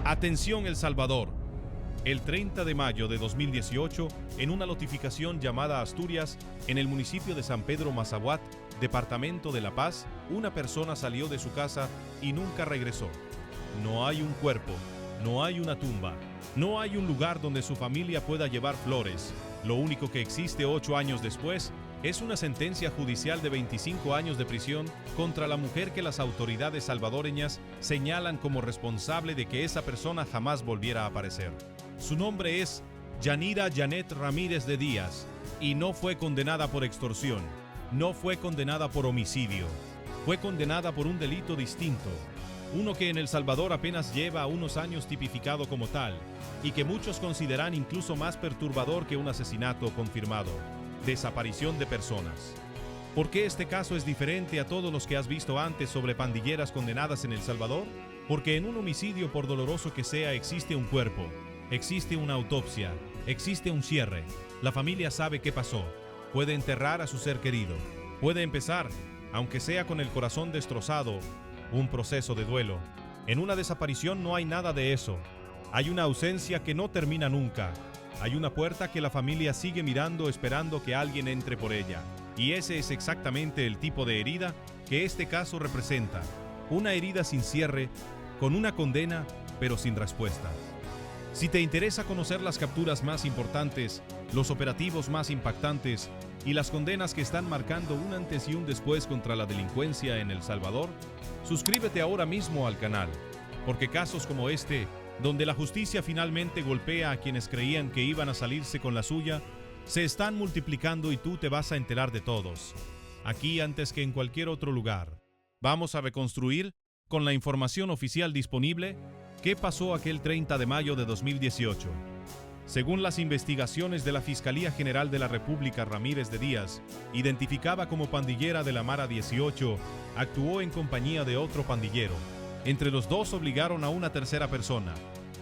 Atención El Salvador. El 30 de mayo de 2018, en una notificación llamada Asturias, en el municipio de San Pedro Mazahuat, departamento de La Paz, una persona salió de su casa y nunca regresó. No hay un cuerpo, no hay una tumba, no hay un lugar donde su familia pueda llevar flores. Lo único que existe 8 años después es una sentencia judicial de 25 años de prisión contra la mujer que las autoridades salvadoreñas señalan como responsable de que esa persona jamás volviera a aparecer. Su nombre es Yanira Janet Ramírez de Díaz y no fue condenada por extorsión, no fue condenada por homicidio, fue condenada por un delito distinto, uno que en El Salvador apenas lleva unos años tipificado como tal y que muchos consideran incluso más perturbador que un asesinato confirmado: desaparición de personas. ¿Por qué este caso es diferente a todos los que has visto antes sobre pandilleras condenadas en El Salvador? Porque en un homicidio, por doloroso que sea, existe un cuerpo, existe una autopsia, existe un cierre. La familia sabe qué pasó, puede enterrar a su ser querido, puede empezar, aunque sea con el corazón destrozado, un proceso de duelo. En una desaparición no hay nada de eso. Hay una ausencia que no termina nunca. Hay una puerta que la familia sigue mirando esperando que alguien entre por ella. Y ese es exactamente el tipo de herida que este caso representa. Una herida sin cierre, con una condena, pero sin respuesta. Si te interesa conocer las capturas más importantes, los operativos más impactantes y las condenas que están marcando un antes y un después contra la delincuencia en El Salvador, suscríbete ahora mismo al canal, porque casos como este, donde la justicia finalmente golpea a quienes creían que iban a salirse con la suya, se están multiplicando y tú te vas a enterar de todos. Aquí antes que en cualquier otro lugar. Vamos a reconstruir, con la información oficial disponible, qué pasó aquel 30 de mayo de 2018. Según las investigaciones de la Fiscalía General de la República, Ramírez de Díaz, identificada como pandillera de la Mara 18, actuó en compañía de otro pandillero. Entre los dos obligaron a una tercera persona,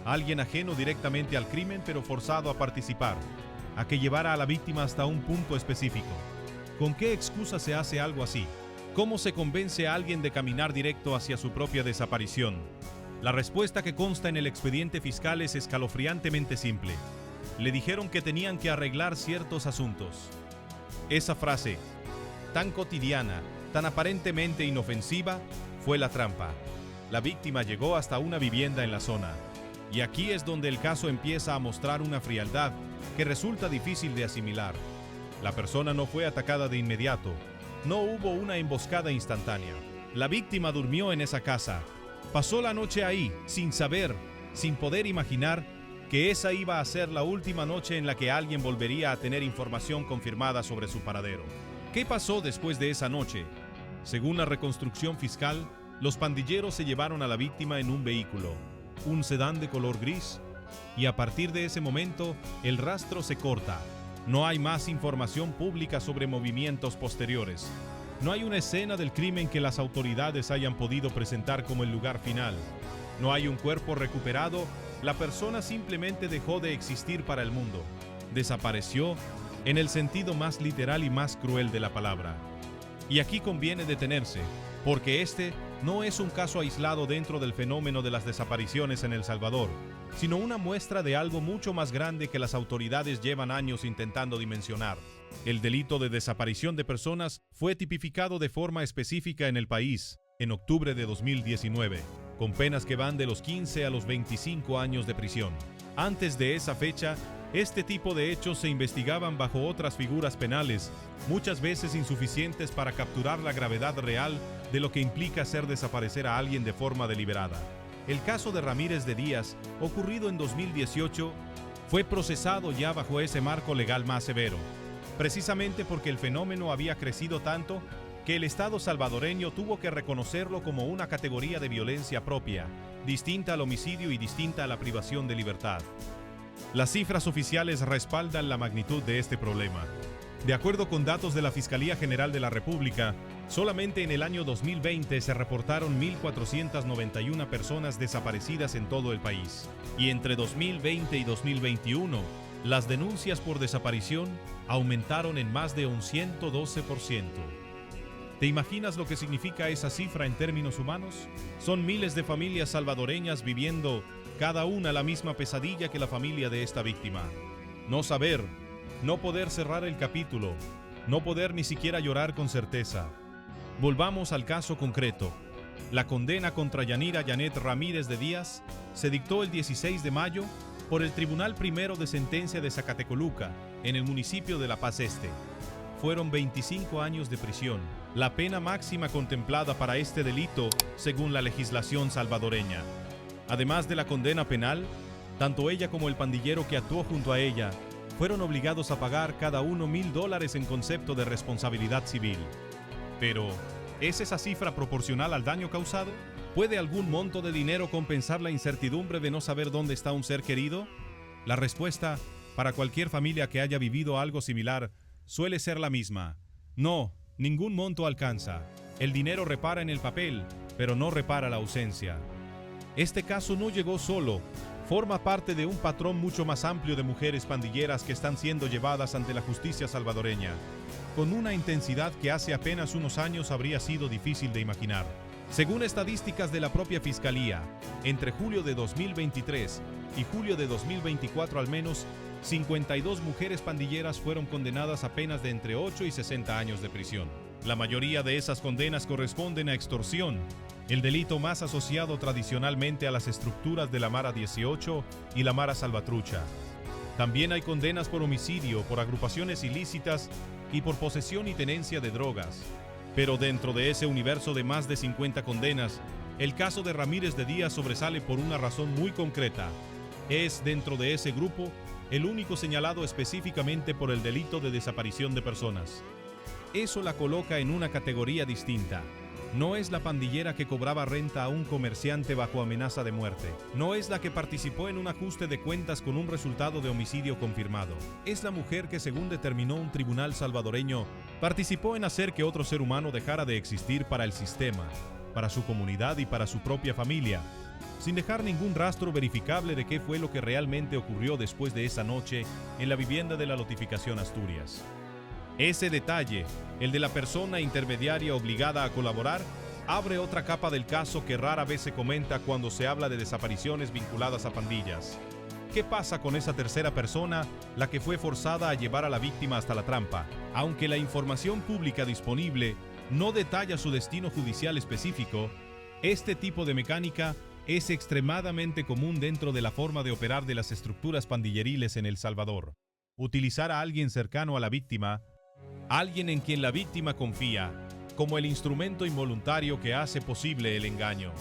alguien ajeno directamente al crimen pero forzado a participar, a que llevara a la víctima hasta un punto específico. ¿Con qué excusa se hace algo así? ¿Cómo se convence a alguien de caminar directo hacia su propia desaparición? La respuesta que consta en el expediente fiscal es escalofriantemente simple. Le dijeron que tenían que arreglar ciertos asuntos. Esa frase, tan cotidiana, tan aparentemente inofensiva, fue la trampa. La víctima llegó hasta una vivienda en la zona. Y aquí es donde el caso empieza a mostrar una frialdad que resulta difícil de asimilar. La persona no fue atacada de inmediato. No hubo una emboscada instantánea. La víctima durmió en esa casa. Pasó la noche ahí, sin saber, sin poder imaginar que esa iba a ser la última noche en la que alguien volvería a tener información confirmada sobre su paradero. ¿Qué pasó después de esa noche? Según la reconstrucción fiscal, los pandilleros se llevaron a la víctima en un vehículo, un sedán de color gris, y a partir de ese momento, el rastro se corta. No hay más información pública sobre movimientos posteriores. No hay una escena del crimen que las autoridades hayan podido presentar como el lugar final. No hay un cuerpo recuperado. La persona simplemente dejó de existir para el mundo. Desapareció en el sentido más literal y más cruel de la palabra. Y aquí conviene detenerse, porque este no es un caso aislado dentro del fenómeno de las desapariciones en El Salvador, sino una muestra de algo mucho más grande que las autoridades llevan años intentando dimensionar. El delito de desaparición de personas fue tipificado de forma específica en el país en octubre de 2019, con penas que van de los 15 a los 25 años de prisión. Antes de esa fecha, este tipo de hechos se investigaban bajo otras figuras penales, muchas veces insuficientes para capturar la gravedad real de lo que implica hacer desaparecer a alguien de forma deliberada. El caso de Ramírez de Díaz, ocurrido en 2018, fue procesado ya bajo ese marco legal más severo, precisamente porque el fenómeno había crecido tanto que el Estado salvadoreño tuvo que reconocerlo como una categoría de violencia propia, distinta al homicidio y distinta a la privación de libertad. Las cifras oficiales respaldan la magnitud de este problema. De acuerdo con datos de la Fiscalía General de la República, solamente en el año 2020 se reportaron 1.491 personas desaparecidas en todo el país. Y entre 2020 y 2021, las denuncias por desaparición aumentaron en más de un 112%. ¿Te imaginas lo que significa esa cifra en términos humanos? Son miles de familias salvadoreñas viviendo cada una la misma pesadilla que la familia de esta víctima. No saber, no poder cerrar el capítulo, no poder ni siquiera llorar con certeza. Volvamos al caso concreto. La condena contra Yanira Yanet Ramírez de Díaz se dictó el 16 de mayo por el Tribunal Primero de Sentencia de Zacatecoluca, en el municipio de La Paz Este. Fueron 25 años de prisión, la pena máxima contemplada para este delito según la legislación salvadoreña. Además de la condena penal, tanto ella como el pandillero que actuó junto a ella fueron obligados a pagar cada uno $1,000 en concepto de responsabilidad civil. Pero, ¿es esa cifra proporcional al daño causado? ¿Puede algún monto de dinero compensar la incertidumbre de no saber dónde está un ser querido? La respuesta, para cualquier familia que haya vivido algo similar, suele ser la misma. No, ningún monto alcanza. El dinero repara en el papel, pero no repara la ausencia. Este caso no llegó solo. Forma parte de un patrón mucho más amplio de mujeres pandilleras que están siendo llevadas ante la justicia salvadoreña, con una intensidad que hace apenas unos años habría sido difícil de imaginar. Según estadísticas de la propia Fiscalía, entre julio de 2023 y julio de 2024 al menos, 52 mujeres pandilleras fueron condenadas a penas de entre 8 y 60 años de prisión. La mayoría de esas condenas corresponden a extorsión, el delito más asociado tradicionalmente a las estructuras de la Mara 18 y la Mara Salvatrucha. También hay condenas por homicidio, por agrupaciones ilícitas y por posesión y tenencia de drogas. Pero dentro de ese universo de más de 50 condenas, el caso de Ramírez de Díaz sobresale por una razón muy concreta. Es, dentro de ese grupo, el único señalado específicamente por el delito de desaparición de personas. Eso la coloca en una categoría distinta. No es la pandillera que cobraba renta a un comerciante bajo amenaza de muerte. No es la que participó en un ajuste de cuentas con un resultado de homicidio confirmado. Es la mujer que, según determinó un tribunal salvadoreño, participó en hacer que otro ser humano dejara de existir para el sistema, para su comunidad y para su propia familia, sin dejar ningún rastro verificable de qué fue lo que realmente ocurrió después de esa noche en la vivienda de la Lotificación Asturias. Ese detalle, el de la persona intermediaria obligada a colaborar, abre otra capa del caso que rara vez se comenta cuando se habla de desapariciones vinculadas a pandillas. ¿Qué pasa con esa tercera persona, la que fue forzada a llevar a la víctima hasta la trampa? Aunque la información pública disponible no detalla su destino judicial específico, este tipo de mecánica es extremadamente común dentro de la forma de operar de las estructuras pandilleriles en El Salvador. Utilizar a alguien cercano a la víctima, alguien en quien la víctima confía, como el instrumento involuntario que hace posible el engaño.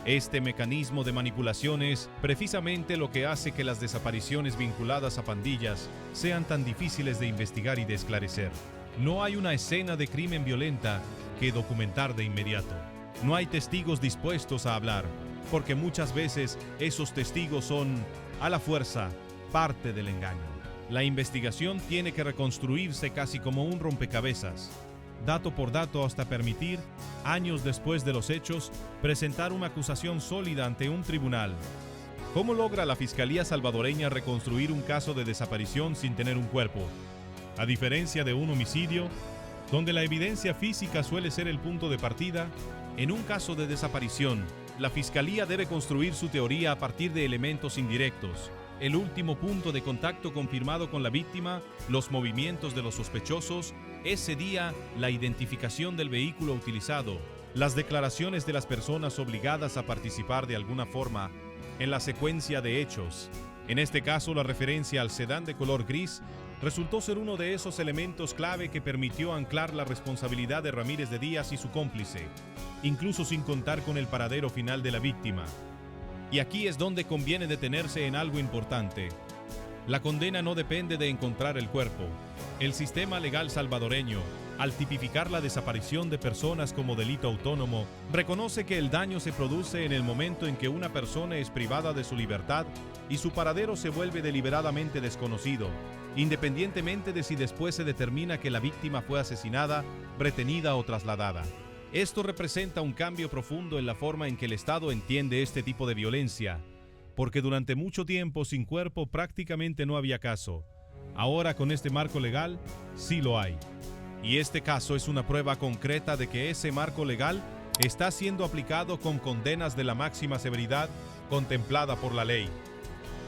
Este mecanismo de manipulación es precisamente lo que hace que las desapariciones vinculadas a pandillas sean tan difíciles de investigar y de esclarecer. No hay una escena de crimen violenta que documentar de inmediato. No hay testigos dispuestos a hablar, porque muchas veces esos testigos son, a la fuerza, parte del engaño. La investigación tiene que reconstruirse casi como un rompecabezas, dato por dato, hasta permitir, años después de los hechos, presentar una acusación sólida ante un tribunal. ¿Cómo logra la Fiscalía salvadoreña reconstruir un caso de desaparición sin tener un cuerpo? A diferencia de un homicidio, donde la evidencia física suele ser el punto de partida, en un caso de desaparición, la Fiscalía debe construir su teoría a partir de elementos indirectos. El último punto de contacto confirmado con la víctima, los movimientos de los sospechosos, ese día, la identificación del vehículo utilizado, las declaraciones de las personas obligadas a participar de alguna forma en la secuencia de hechos. En este caso, la referencia al sedán de color gris resultó ser uno de esos elementos clave que permitió anclar la responsabilidad de Ramírez de Díaz y su cómplice, incluso sin contar con el paradero final de la víctima. Y aquí es donde conviene detenerse en algo importante. La condena no depende de encontrar el cuerpo. El sistema legal salvadoreño, al tipificar la desaparición de personas como delito autónomo, reconoce que el daño se produce en el momento en que una persona es privada de su libertad y su paradero se vuelve deliberadamente desconocido, independientemente de si después se determina que la víctima fue asesinada, retenida o trasladada. Esto representa un cambio profundo en la forma en que el Estado entiende este tipo de violencia, porque durante mucho tiempo sin cuerpo prácticamente no había caso. Ahora, con este marco legal, sí lo hay. Y este caso es una prueba concreta de que ese marco legal está siendo aplicado con condenas de la máxima severidad contemplada por la ley.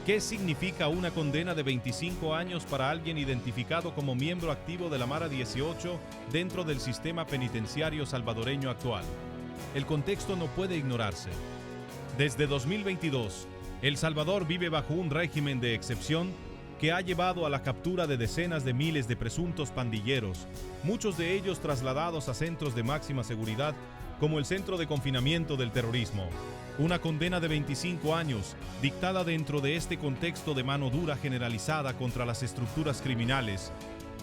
¿Qué significa una condena de 25 años para alguien identificado como miembro activo de la Mara 18 dentro del sistema penitenciario salvadoreño actual? El contexto no puede ignorarse. Desde 2022, El Salvador vive bajo un régimen de excepción que ha llevado a la captura de decenas de miles de presuntos pandilleros, muchos de ellos trasladados a centros de máxima seguridad como el Centro de Confinamiento del Terrorismo. Una condena de 25 años, dictada dentro de este contexto de mano dura generalizada contra las estructuras criminales,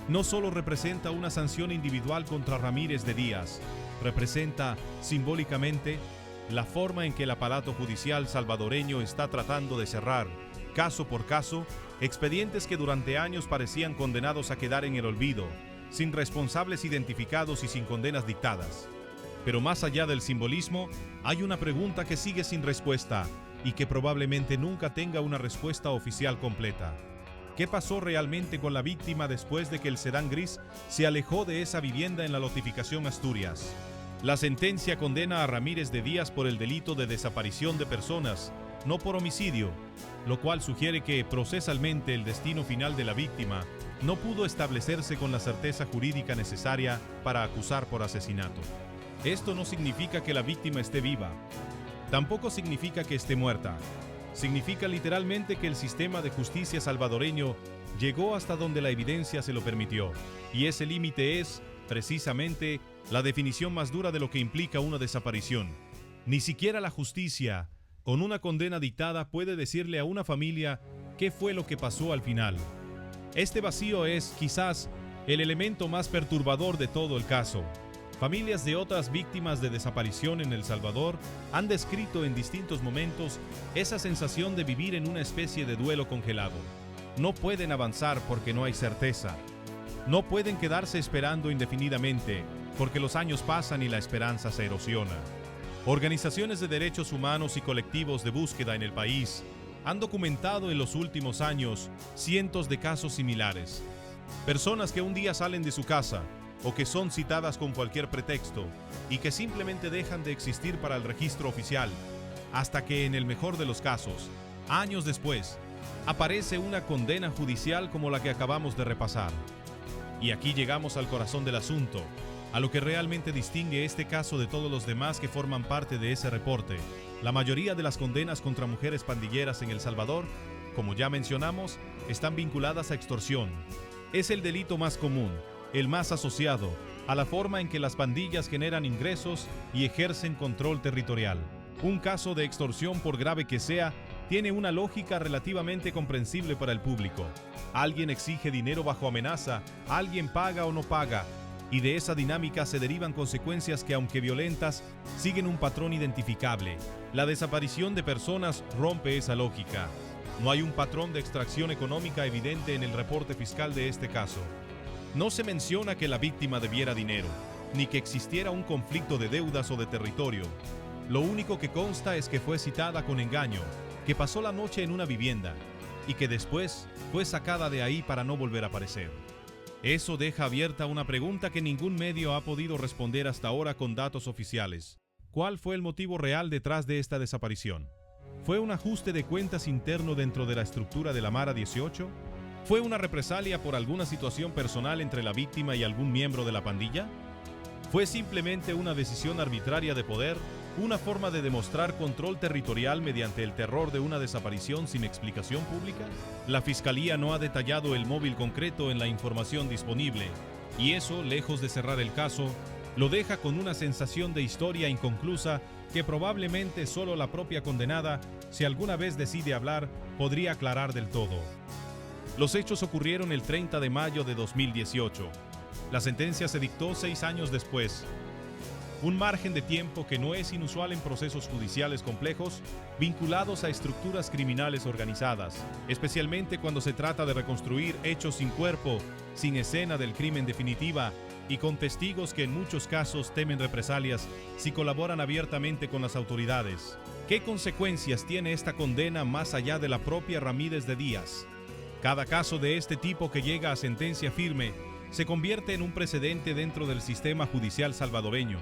no solo representa una sanción individual contra Ramírez de Díaz, representa simbólicamente la forma en que el aparato judicial salvadoreño está tratando de cerrar, caso por caso, expedientes que durante años parecían condenados a quedar en el olvido, sin responsables identificados y sin condenas dictadas. Pero más allá del simbolismo, hay una pregunta que sigue sin respuesta y que probablemente nunca tenga una respuesta oficial completa. ¿Qué pasó realmente con la víctima después de que el sedán gris se alejó de esa vivienda en la lotificación Asturias? La sentencia condena a Ramírez de Díaz por el delito de desaparición de personas, no por homicidio, lo cual sugiere que procesalmente el destino final de la víctima no pudo establecerse con la certeza jurídica necesaria para acusar por asesinato. Esto no significa que la víctima esté viva, tampoco significa que esté muerta. Significa literalmente que el sistema de justicia salvadoreño llegó hasta donde la evidencia se lo permitió, y ese límite es, precisamente, la definición más dura de lo que implica una desaparición. Ni siquiera la justicia, con una condena dictada, puede decirle a una familia qué fue lo que pasó al final. Este vacío es, quizás, el elemento más perturbador de todo el caso. Familias de otras víctimas de desaparición en El Salvador han descrito en distintos momentos esa sensación de vivir en una especie de duelo congelado. No pueden avanzar porque no hay certeza. No pueden quedarse esperando indefinidamente porque los años pasan y la esperanza se erosiona. Organizaciones de derechos humanos y colectivos de búsqueda en el país han documentado en los últimos años cientos de casos similares. Personas que un día salen de su casa o que son citadas con cualquier pretexto y que simplemente dejan de existir para el registro oficial, hasta que en el mejor de los casos, años después, aparece una condena judicial como la que acabamos de repasar. Y aquí llegamos al corazón del asunto, a lo que realmente distingue este caso de todos los demás que forman parte de ese reporte. La mayoría de las condenas contra mujeres pandilleras en El Salvador, como ya mencionamos, están vinculadas a extorsión. Es el delito más común, el más asociado a la forma en que las pandillas generan ingresos y ejercen control territorial. Un caso de extorsión, por grave que sea, tiene una lógica relativamente comprensible para el público. Alguien exige dinero bajo amenaza, alguien paga o no paga, y de esa dinámica se derivan consecuencias que, aunque violentas, siguen un patrón identificable. La desaparición de personas rompe esa lógica. No hay un patrón de extracción económica evidente en el reporte fiscal de este caso. No se menciona que la víctima debiera dinero, ni que existiera un conflicto de deudas o de territorio. Lo único que consta es que fue citada con engaño, que pasó la noche en una vivienda y que después fue sacada de ahí para no volver a aparecer. Eso deja abierta una pregunta que ningún medio ha podido responder hasta ahora con datos oficiales. ¿Cuál fue el motivo real detrás de esta desaparición? ¿Fue un ajuste de cuentas interno dentro de la estructura de la Mara 18? ¿Fue una represalia por alguna situación personal entre la víctima y algún miembro de la pandilla? ¿Fue simplemente una decisión arbitraria de poder, una forma de demostrar control territorial mediante el terror de una desaparición sin explicación pública? La Fiscalía no ha detallado el móvil concreto en la información disponible, y eso, lejos de cerrar el caso, lo deja con una sensación de historia inconclusa que probablemente solo la propia condenada, si alguna vez decide hablar, podría aclarar del todo. Los hechos ocurrieron el 30 de mayo de 2018. La sentencia se dictó 6 años después. Un margen de tiempo que no es inusual en procesos judiciales complejos vinculados a estructuras criminales organizadas, especialmente cuando se trata de reconstruir hechos sin cuerpo, sin escena del crimen definitiva y con testigos que en muchos casos temen represalias si colaboran abiertamente con las autoridades. ¿Qué consecuencias tiene esta condena más allá de la propia Ramírez de Díaz? Cada caso de este tipo que llega a sentencia firme se convierte en un precedente dentro del sistema judicial salvadoreño,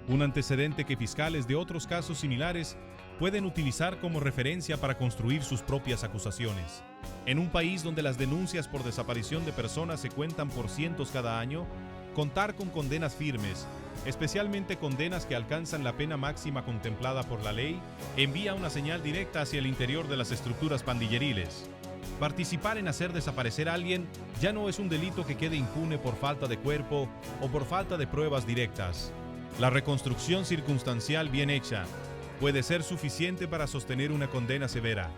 un antecedente que fiscales de otros casos similares pueden utilizar como referencia para construir sus propias acusaciones. En un país donde las denuncias por desaparición de personas se cuentan por cientos cada año, contar con condenas firmes, especialmente condenas que alcanzan la pena máxima contemplada por la ley, envía una señal directa hacia el interior de las estructuras pandilleriles. Participar en hacer desaparecer a alguien ya no es un delito que quede impune por falta de cuerpo o por falta de pruebas directas. La reconstrucción circunstancial bien hecha puede ser suficiente para sostener una condena severa.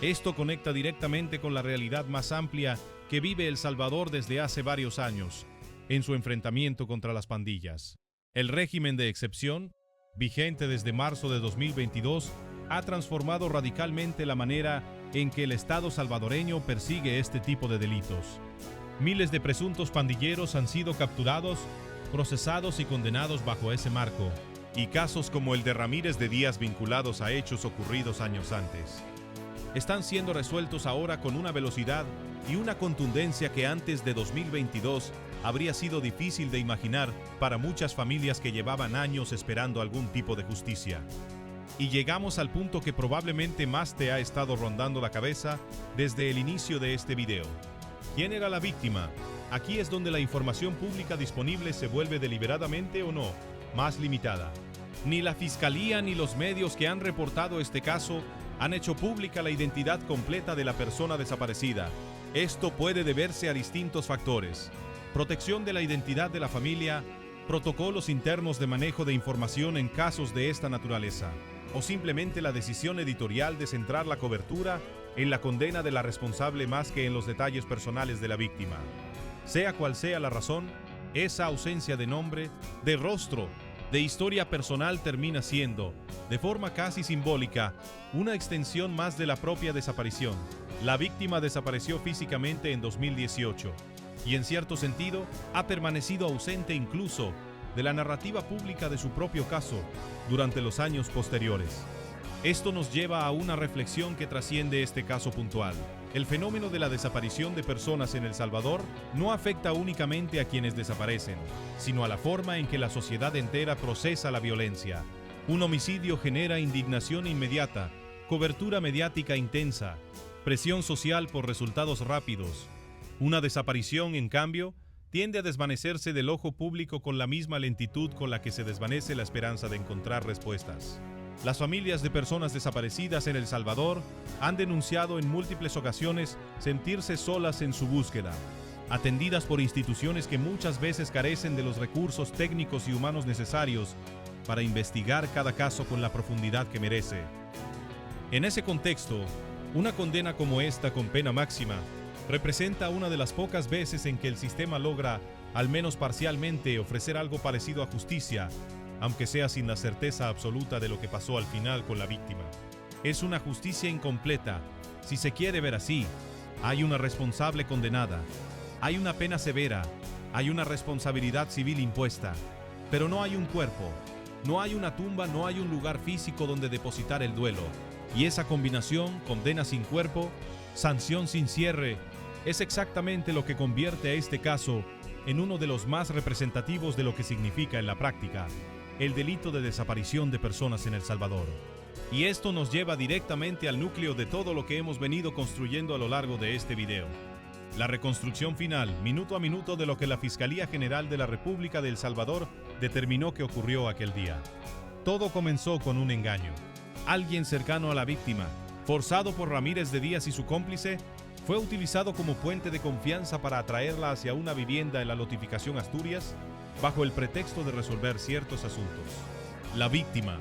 Esto conecta directamente con la realidad más amplia que vive El Salvador desde hace varios años, en su enfrentamiento contra las pandillas. El régimen de excepción, vigente desde marzo de 2022, ha transformado radicalmente la manera en que el Estado salvadoreño persigue este tipo de delitos. Miles de presuntos pandilleros han sido capturados, procesados y condenados bajo ese marco, y casos como el de Ramírez de Díaz vinculados a hechos ocurridos años antes están siendo resueltos ahora con una velocidad y una contundencia que antes de 2022 habría sido difícil de imaginar para muchas familias que llevaban años esperando algún tipo de justicia. Y llegamos al punto que probablemente más te ha estado rondando la cabeza desde el inicio de este video. ¿Quién era la víctima? Aquí es donde la información pública disponible se vuelve deliberadamente o no más limitada. Ni la fiscalía ni los medios que han reportado este caso han hecho pública la identidad completa de la persona desaparecida. Esto puede deberse a distintos factores: protección de la identidad de la familia, protocolos internos de manejo de información en casos de esta naturaleza, o simplemente la decisión editorial de centrar la cobertura en la condena de la responsable más que en los detalles personales de la víctima. Sea cual sea la razón, esa ausencia de nombre, de rostro, de historia personal termina siendo, de forma casi simbólica, una extensión más de la propia desaparición. La víctima desapareció físicamente en 2018 y, en cierto sentido, ha permanecido ausente incluso de la narrativa pública de su propio caso durante los años posteriores. Esto nos lleva a una reflexión que trasciende este caso puntual. El fenómeno de la desaparición de personas en El Salvador no afecta únicamente a quienes desaparecen, sino a la forma en que la sociedad entera procesa la violencia. Un homicidio genera indignación inmediata, cobertura mediática intensa, presión social por resultados rápidos. Una desaparición, en cambio, tiende a desvanecerse del ojo público con la misma lentitud con la que se desvanece la esperanza de encontrar respuestas. Las familias de personas desaparecidas en El Salvador han denunciado en múltiples ocasiones sentirse solas en su búsqueda, atendidas por instituciones que muchas veces carecen de los recursos técnicos y humanos necesarios para investigar cada caso con la profundidad que merece. En ese contexto, una condena como esta con pena máxima representa una de las pocas veces en que el sistema logra, al menos parcialmente, ofrecer algo parecido a justicia, aunque sea sin la certeza absoluta de lo que pasó al final con la víctima. Es una justicia incompleta, si se quiere ver así. Hay una responsable condenada, hay una pena severa, hay una responsabilidad civil impuesta, pero no hay un cuerpo, no hay una tumba, no hay un lugar físico donde depositar el duelo. Y esa combinación, condena sin cuerpo, sanción sin cierre, es exactamente lo que convierte a este caso en uno de los más representativos de lo que significa en la práctica el delito de desaparición de personas en El Salvador. Y esto nos lleva directamente al núcleo de todo lo que hemos venido construyendo a lo largo de este video. La reconstrucción final, minuto a minuto, de lo que la Fiscalía General de la República de El Salvador determinó que ocurrió aquel día. Todo comenzó con un engaño. Alguien cercano a la víctima, forzado por Ramírez de Díaz y su cómplice, fue utilizado como puente de confianza para atraerla hacia una vivienda en la notificación Asturias, bajo el pretexto de resolver ciertos asuntos. La víctima,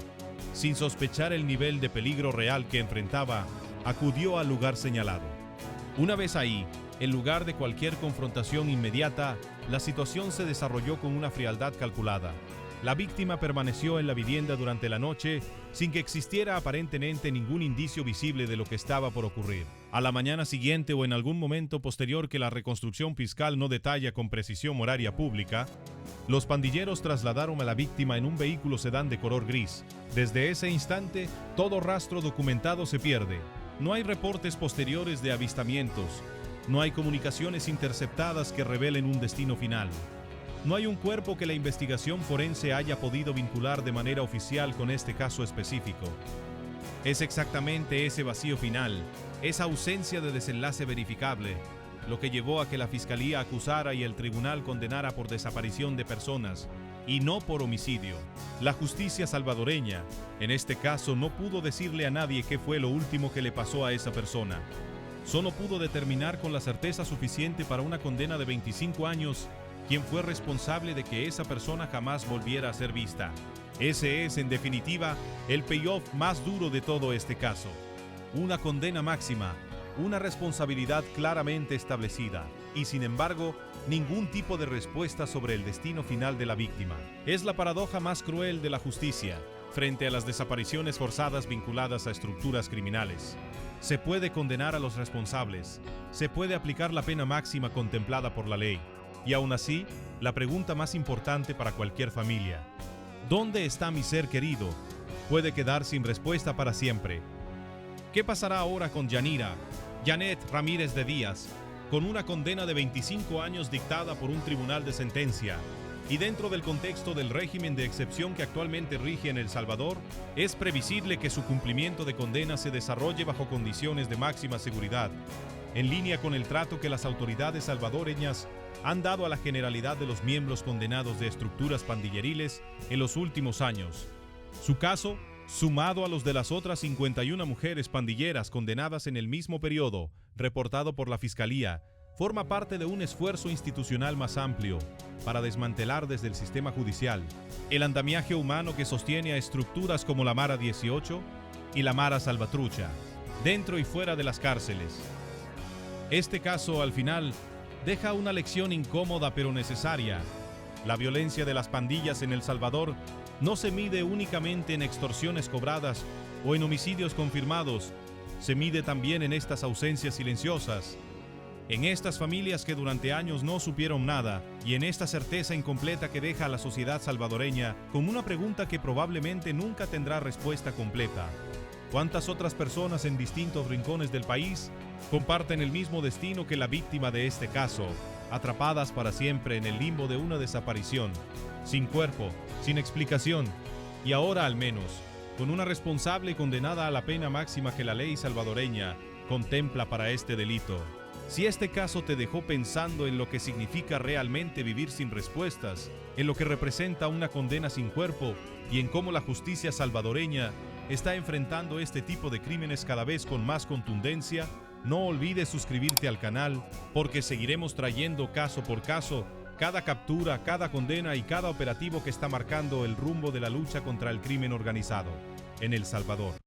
sin sospechar el nivel de peligro real que enfrentaba, acudió al lugar señalado. Una vez ahí, en lugar de cualquier confrontación inmediata, la situación se desarrolló con una frialdad calculada. La víctima permaneció en la vivienda durante la noche sin que existiera aparentemente ningún indicio visible de lo que estaba por ocurrir. A la mañana siguiente o en algún momento posterior que la reconstrucción fiscal no detalla con precisión horaria pública, los pandilleros trasladaron a la víctima en un vehículo sedán de color gris. Desde ese instante, todo rastro documentado se pierde. No hay reportes posteriores de avistamientos, No hay comunicaciones interceptadas que revelen un destino final. No hay un cuerpo que la investigación forense haya podido vincular de manera oficial con este caso específico. Es exactamente ese vacío final, esa ausencia de desenlace verificable, lo que llevó a que la Fiscalía acusara y el tribunal condenara por desaparición de personas, y no por homicidio. La justicia salvadoreña, en este caso, no pudo decirle a nadie qué fue lo último que le pasó a esa persona. Solo pudo determinar con la certeza suficiente para una condena de 25 años quién fue responsable de que esa persona jamás volviera a ser vista. Ese es, en definitiva, el payoff más duro de todo este caso. Una condena máxima, una responsabilidad claramente establecida y, sin embargo, ningún tipo de respuesta sobre el destino final de la víctima. Es la paradoja más cruel de la justicia frente a las desapariciones forzadas vinculadas a estructuras criminales. Se puede condenar a los responsables, se puede aplicar la pena máxima contemplada por la ley, y aún así, la pregunta más importante para cualquier familia: ¿dónde está mi ser querido?, puede quedar sin respuesta para siempre. ¿Qué pasará ahora con Yanira, Janet Ramírez de Díaz, con una condena de 25 años dictada por un tribunal de sentencia? Y dentro del contexto del régimen de excepción que actualmente rige en El Salvador, es previsible que su cumplimiento de condena se desarrolle bajo condiciones de máxima seguridad, en línea con el trato que las autoridades salvadoreñas han dado a la generalidad de los miembros condenados de estructuras pandilleriles en los últimos años. Su caso, sumado a los de las otras 51 mujeres pandilleras condenadas en el mismo periodo, reportado por la Fiscalía, forma parte de un esfuerzo institucional más amplio para desmantelar desde el sistema judicial el andamiaje humano que sostiene a estructuras como la Mara 18 y la Mara Salvatrucha, dentro y fuera de las cárceles. Este caso, al final, deja una lección incómoda pero necesaria. La violencia de las pandillas en El Salvador no se mide únicamente en extorsiones cobradas o en homicidios confirmados, se mide también en estas ausencias silenciosas, en estas familias que durante años no supieron nada y en esta certeza incompleta que deja a la sociedad salvadoreña con una pregunta que probablemente nunca tendrá respuesta completa. ¿Cuántas otras personas en distintos rincones del país comparten el mismo destino que la víctima de este caso, atrapadas para siempre en el limbo de una desaparición, sin cuerpo, sin explicación, y ahora al menos, con una responsable condenada a la pena máxima que la ley salvadoreña contempla para este delito? Si este caso te dejó pensando en lo que significa realmente vivir sin respuestas, en lo que representa una condena sin cuerpo y en cómo la justicia salvadoreña está enfrentando este tipo de crímenes cada vez con más contundencia, no olvides suscribirte al canal, porque seguiremos trayendo caso por caso cada captura, cada condena y cada operativo que está marcando el rumbo de la lucha contra el crimen organizado en El Salvador.